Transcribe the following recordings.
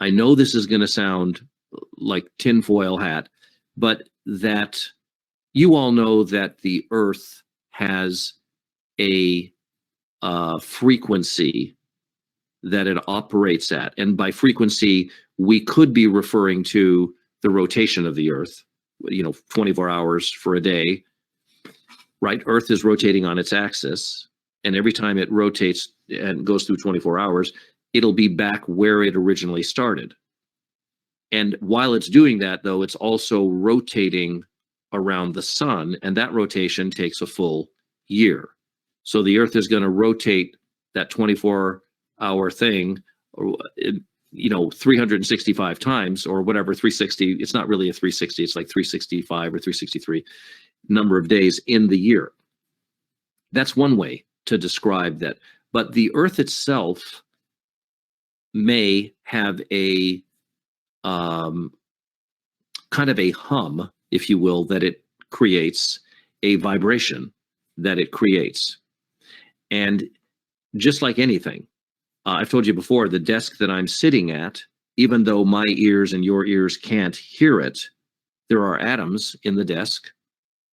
I know this is going to sound like tinfoil hat, but that you all know that the Earth has a frequency that it operates at. And by frequency, we could be referring to the rotation of the Earth, 24 hours for a day, right? Earth is rotating on its axis, and every time it rotates and goes through 24 hours, it'll be back where it originally started. And while it's doing that, though, it's also rotating around the sun, and that rotation takes a full year. So the Earth is going to rotate that 24-hour thing, 365 times or whatever, 360. It's not really a 360. It's like 365 or 363 number of days in the year. That's one way to describe that. But the Earth itself may have a kind of a hum, if you will, that it creates, a vibration that it creates. And just like anything, I've told you before, the desk that I'm sitting at, even though my ears and your ears can't hear it, there are atoms in the desk,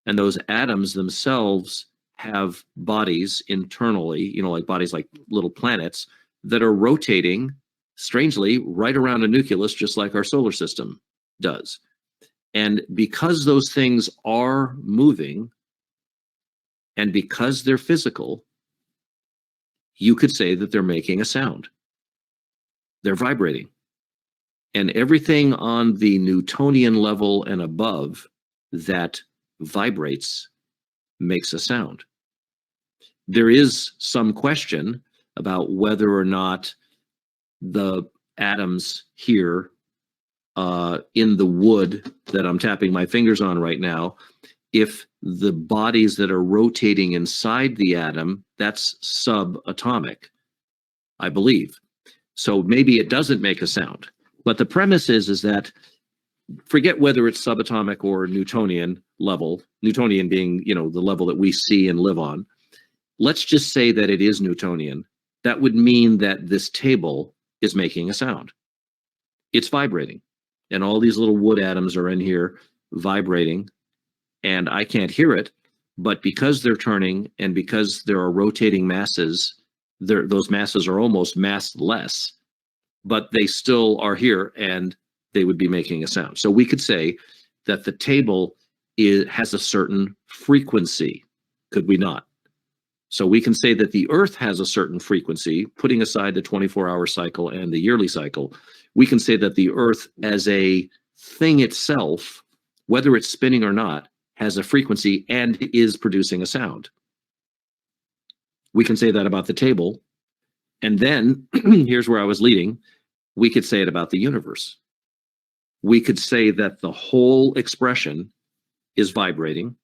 and those atoms themselves have bodies internally, like bodies like little planets that are rotating, strangely, right around a nucleus, just like our solar system does. And because those things are moving, and because they're physical, you could say that they're making a sound. They're vibrating. And everything on the Newtonian level and above that vibrates makes a sound. There is some question about whether or not the atoms here in the wood that I'm tapping my fingers on right now, if the bodies that are rotating inside the atom, that's subatomic, I believe. So maybe it doesn't make a sound. But the premise is that, forget whether it's subatomic or Newtonian level, Newtonian being, the level that we see and live on. Let's just say that it is Newtonian. That would mean that this table is making a sound. It's vibrating. And all these little wood atoms are in here vibrating. And I can't hear it, but because they're turning and because there are rotating masses, those masses are almost massless, but they still are here and they would be making a sound. So we could say that the table has a certain frequency, could we not? So we can say that the Earth has a certain frequency, putting aside the 24-hour cycle and the yearly cycle. We can say that the Earth as a thing itself, whether it's spinning or not, has a frequency and is producing a sound. We can say that about the table. And then, here's where I was leading, we could say it about the universe. We could say that the whole expression is vibrating,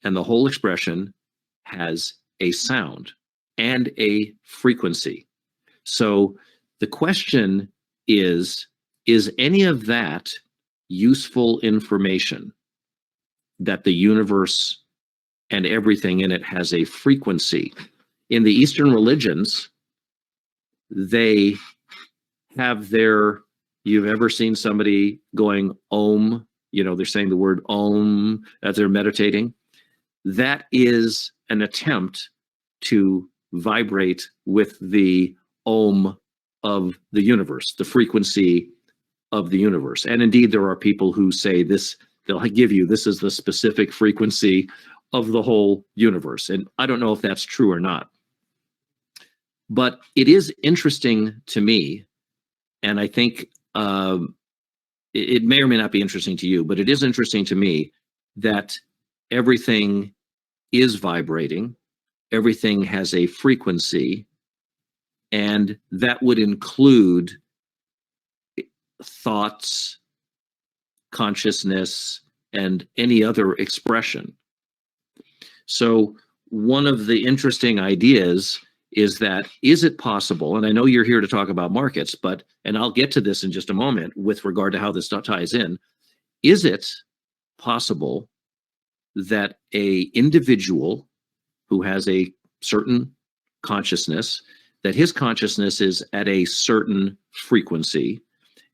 and the whole expression has a sound and a frequency. So the question is any of that useful information, that the universe and everything in it has a frequency? In the Eastern religions, they have you've ever seen somebody going Om, they're saying the word Om as they're meditating? That is an attempt to vibrate with the Om of the universe, the frequency of the universe. And indeed, there are people who say this, they'll give you, this is the specific frequency of the whole universe. And I don't know if that's true or not. But it is interesting to me, and I think it may or may not be interesting to you, but it is interesting to me that everything is vibrating, everything has a frequency, and that would include thoughts, consciousness, and any other expression. So one of the interesting ideas is that, is it possible, and I know you're here to talk about markets, and I'll get to this in just a moment with regard to how this ties in, is it possible that a individual who has a certain consciousness, that his consciousness is at a certain frequency,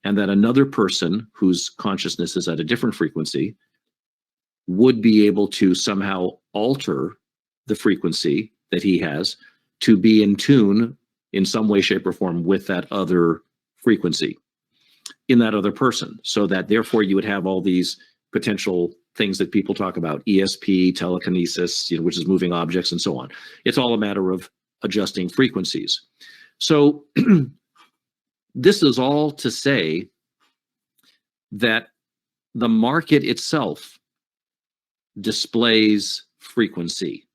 and that another person whose consciousness is at a different frequency would be able to somehow alter the frequency that he has to be in tune in some way, shape, or form with that other frequency in that other person, so that therefore you would have all these potential things that people talk about, ESP, telekinesis, which is moving objects and so on. It's all a matter of adjusting frequencies. So this is all to say that the market itself displays frequency,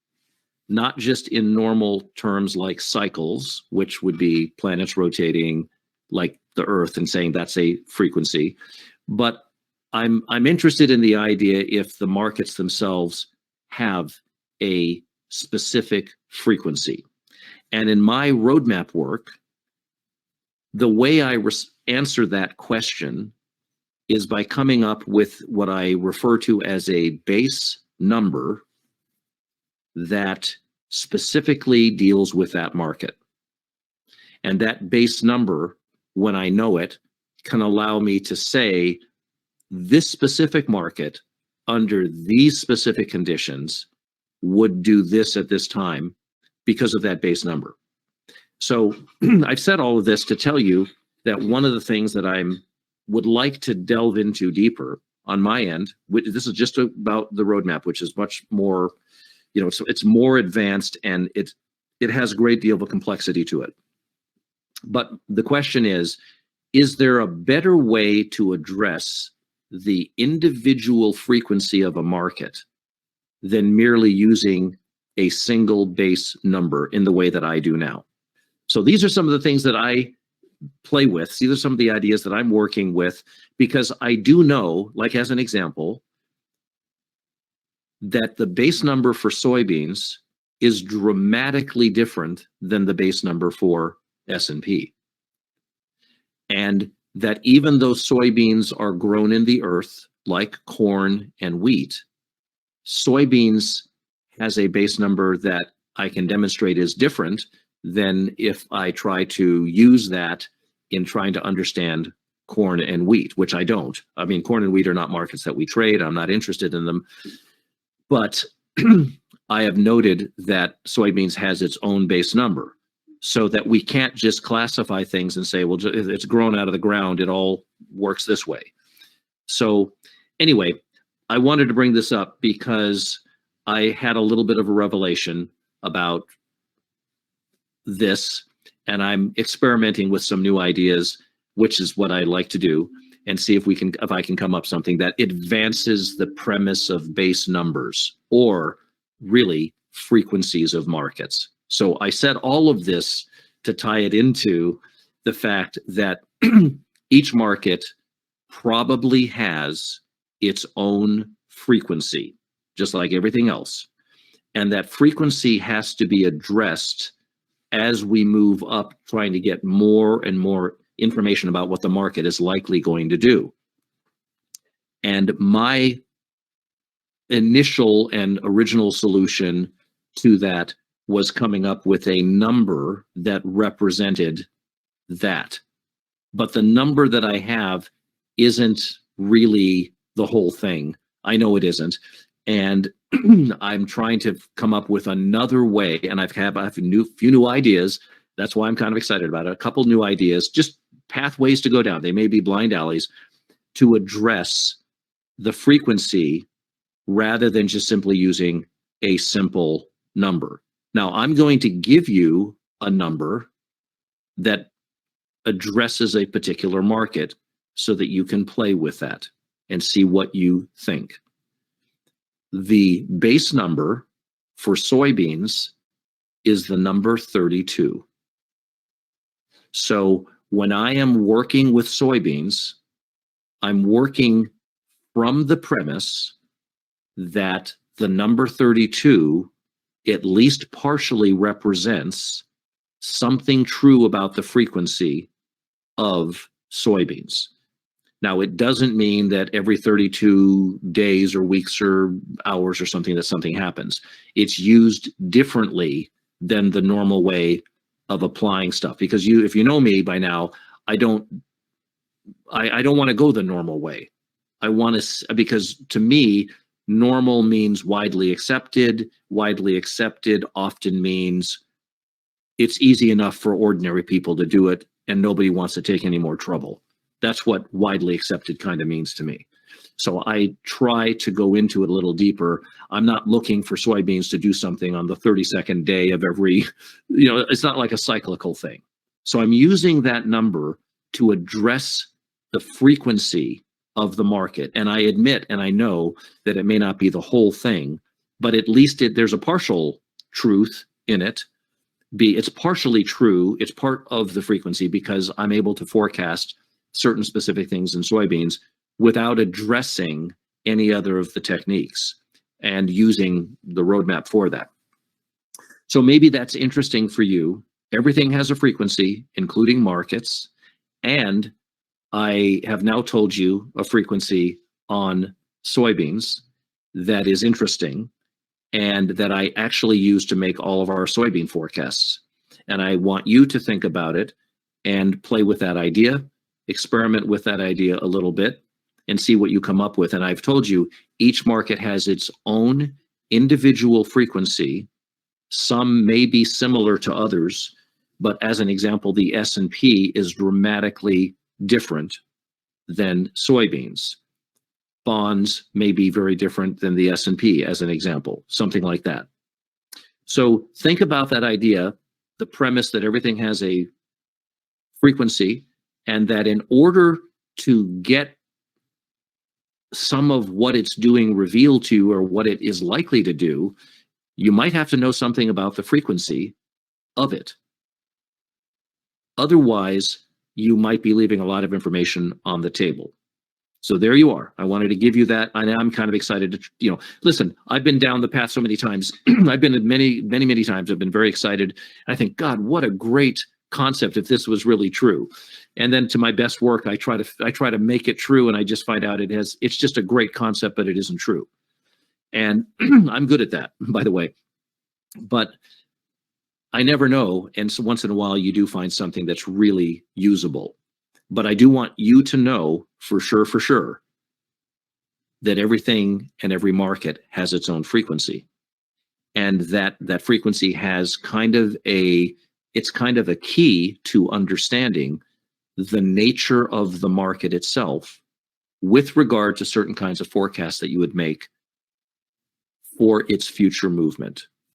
not just in normal terms like cycles, which would be planets rotating like the Earth and saying that's a frequency, but I'm interested in the idea if the markets themselves have a specific frequency. And in my roadmap work, the way I answer that question is by coming up with what I refer to as a base number that specifically deals with that market. And that base number, when I know it, can allow me to say this specific market under these specific conditions would do this at this time because of that base number. So I've said all of this to tell you that one of the things that I would like to delve into deeper on my end, this is just about the roadmap, which is much more, it's more advanced, and it has a great deal of a complexity to it. But the question is there a better way to address the individual frequency of a market than merely using a single base number in the way that I do now? So these are some of the things that I play with. These are some of the ideas that I'm working with, because I do know, like as an example, that the base number for soybeans is dramatically different than the base number for S&P. And that even though soybeans are grown in the earth like corn and wheat, soybeans has a base number that I can demonstrate is different than if I try to use that in trying to understand corn and wheat, which I don't. I mean, corn and wheat are not markets that we trade. I'm not interested in them. But I have noted that soybeans has its own base number, so that we can't just classify things and say, well, it's grown out of the ground, it all works this way. So anyway, I wanted to bring this up because I had a little bit of a revelation about this, and I'm experimenting with some new ideas, which is what I like to do, and see if I can come up something that advances the premise of base numbers, or really frequencies of markets. So I said all of this to tie it into the fact that each market probably has its own frequency, just like everything else. And that frequency has to be addressed as we move up, trying to get more and more information about what the market is likely going to do. And my initial and original solution to that was coming up with a number that represented that. But the number that I have isn't really the whole thing. I know it isn't. And I'm trying to come up with another way, and I have a few new ideas. That's why I'm kind of excited about it. A couple new ideas, just pathways to go down. They may be blind alleys to address the frequency rather than just simply using a simple number. Now, I'm going to give you a number that addresses a particular market so that you can play with that and see what you think. The base number for soybeans is the number 32. So when I am working with soybeans, I'm working from the premise that the number 32 at least partially represents something true about the frequency of soybeans. Now, it doesn't mean that every 32 days or weeks or hours or something that something happens. It's used differently than the normal way of applying stuff. Because if you know me by now, I don't I don't want to go the normal way. I want to, because to me, normal means widely accepted. Widely accepted often means it's easy enough for ordinary people to do it and nobody wants to take any more trouble. That's what widely accepted kind of means to me. So I try to go into it a little deeper. I'm not looking for soybeans to do something on the 32nd day of every, it's not like a cyclical thing. So I'm using that number to address the frequency of the market. And I admit, and I know that it may not be the whole thing, but at least there's a partial truth in it. It's partially true. It's part of the frequency because I'm able to forecast certain specific things in soybeans without addressing any other of the techniques and using the roadmap for that. So maybe that's interesting for you. Everything has a frequency, including markets. And I have now told you a frequency on soybeans that is interesting and that I actually use to make all of our soybean forecasts. And I want you to think about it and play with that idea, experiment with that idea a little bit, and see what you come up with. And I've told you, each market has its own individual frequency. Some may be similar to others, but as an example, the S&P is dramatically different than soybeans. Bonds may be very different than the S&P, as an example, something like that. So think about that idea, the premise that everything has a frequency, and that in order to get some of what it's doing revealed to you or what it is likely to do, you might have to know something about the frequency of it. Otherwise, you might be leaving a lot of information on the table. So there you are. I wanted to give you that. I'm kind of excited to, listen, I've been down the path so many times. I've been in many times. I've been very excited. I think, God, what a great concept if this was really true. And then to my best work, I try to make it true, and I just find out it's just a great concept, but it isn't true. And I'm good at that, by the way. But I never know. And so once in a while, you do find something that's really usable. But I do want you to know for sure, that everything and every market has its own frequency. And that frequency has it's kind of a key to understanding the nature of the market itself with regard to certain kinds of forecasts that you would make for its future movement.